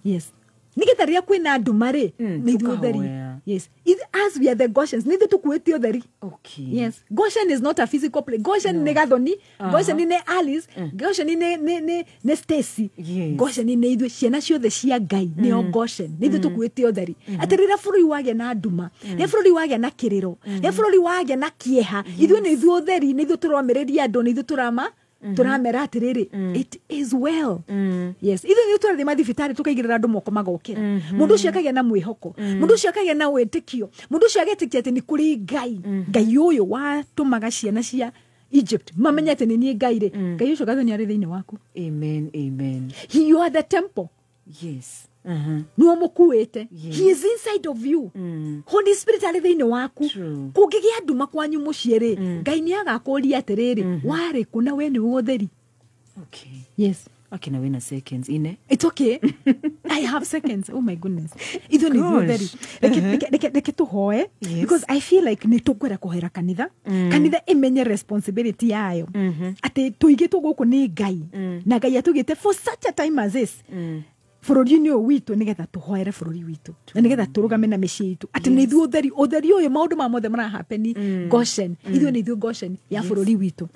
Yes. Nigetha rĩrĩa kwĩna nduma rĩ, nĩ ithuĩ ũtheri. Yes. As we are the Goshens, nĩ ithuĩ tũkuĩte ũtheri. Okay. Yes. Goshen is not a physical place. Goshen nĩ Gathoni, Goshen nĩ Alice, Goshen nĩ Stacy. Yes. Goshen nĩ ithuĩ ciana ciothe cia Ngai nĩo Goshen. Nĩ ithuĩ tũkuĩte ũtheri. Atĩ rĩrĩa bũrũri wagĩa na nduma, rĩrĩa bũrũri wagĩa na kĩrĩro, rĩrĩa bũrũri wagĩa na kĩeha, ithuĩ nĩ ithuĩ ũtheri, nĩ ithuĩ tũromĩrĩria andũ, nĩ ithuĩ turamera atiriri. It is well. Yes. Ithuĩ nĩ tũrathiĩ mathibitarĩ tũkaigĩrĩra andũ moko magokĩra. Mũndũ ũcio akagĩa na mwĩhoko. Mũndũ ũcio akagĩa na wĩtĩkio. Mũndũ ũcio agetĩkia atĩ nĩ kũrĩ Ngai. Ngai ũyũ watũmaga ciana cia Egypt mamenya atĩ nĩ niĩ Ngai rĩ. Ngai ũcio Gathoni arĩ thĩinĩ waku. Amen. You are the temple. Yes. Nĩwe mũkuĩte. He is inside of you. Holy Spirit arĩ thĩinĩ waku. Kũngĩgĩa nduma kwanyu mũciĩ rĩ, Ngai nĩ agakũria atĩrĩrĩ, warĩ kũ na we nĩ ũtheri. Okay. Yes. Okay, now in a seconds, ine. It's okay. I have seconds. Oh my goodness. Ithuĩ nĩ ũtheri. Reke tũhoe. Because I feel like nĩ tũkwĩra kũhoera kanitha. Kanitha imenye responsibility yayo. Atĩ tũigĩtwo gũkũ nĩ Ngai. Na Ngai atũgĩte for such a time as this. Bũrũri-inĩ ũyũ witũ nĩgetha tũhoere bũrũri witũ. Na nĩgetha tũrũgame na mĩciĩ itũ. Atĩ nĩ ithuĩ ũtheri. Ũtheri ũyũ maũndũ ma mothe marahapeni Goshen. Ithuĩ nĩ ithuĩ Goshen ya bũrũri witũ.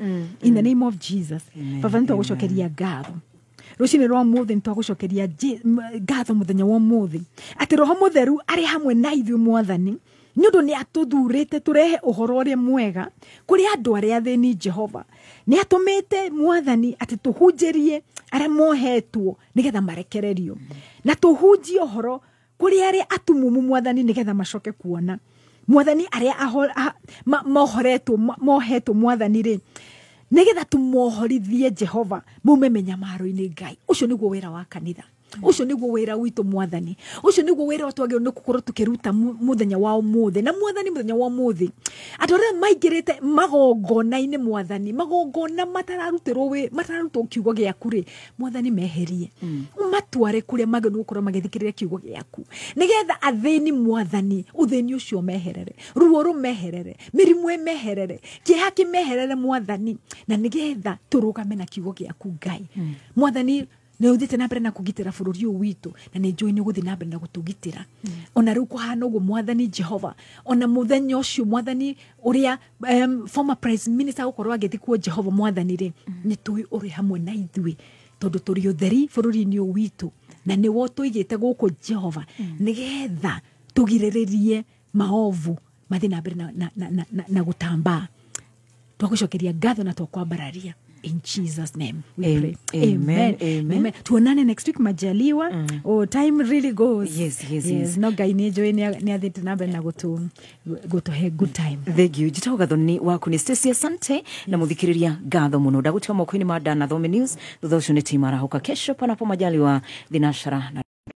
In the name of Jesus. Baba nĩ twagũcokeria ngatho. Rũcinĩ rwa mũthĩ nĩ twagũcokeria ngatho mũthenya wa mũthĩ. Atĩ Roho Mũtheru arĩ hamwe na ithuĩ Mwathani. Nĩ ũndũ nĩ atũthurĩte tũrehe ũhoro ũrĩa mwega kũrĩ andũ arĩa athĩni Jehova. Nĩ atũmĩte Mwathani atĩ tũhunjĩrie arĩa mohetwo nĩgetha marekererio. Na tũhunjie ũhoro kũrĩ arĩa atumumu Mwathani nĩgetha macoke kuona. Mwathani arĩa mohetwo Mwathani rĩ, nĩgetha tũmohorithie Jehova maume menyamaro-inĩ Ngai. Ũcio nĩguo wĩra wa kanitha. Ucio nĩguo wĩra witũ Mwathani. Ucio nĩguo wĩra twagĩrĩirwo nĩ gũkorwo tũkĩruta mũthenya wa ũmũthĩ. Na Mwathani mũthenya wa ũmũthĩ, andũ arĩa maingĩrĩte magongona-inĩ Mwathani, magongona matararutwo kiugo gĩaku rĩ, Mwathani meherie. Matware kũrĩa magĩrĩirwo gũkorwo magĩthikĩrĩria kiugo gĩaku. Nĩgetha athĩni Mwathani, ũthĩni ũcio meherere, ruo rũmeherere, mĩrimũ ĩmeherere, kĩeha kĩmeherere Mwathani, na nĩgetha tũrũgame na kiugo gĩaku Ngai. Mwathani ne uthite na mbere na kugitira bururi uyu witu na ne njui ni guthi na mbere na gutugitira ona riu kuhana uguo mwathani Jehova ona muthenya ucio mwathani uria former prime minister ukorwo agithi kuo Jehova mwathani ri ni tui uri hamwe na ithui tondu turi utheri bururi-ini uyu witu na ni wo tuigite guku Jehova nigetha tugiriririe maovu mathi na mbere na gutamba twagucokeria ngatho na twakwambararia in Jesus name we pray. Amen. Tuonane next week majaliwa. Oh, time really goes. Yes. No guy nejo ni athite na mbere na go to have good time. Thank you. Jitoga thoni waku ni Stacy asante na muthikiriria ngatho muno ndagutia moko-ini ma Dana Thome News thutha ucio ni timara hoka kesho panapo majaliwa thinashara.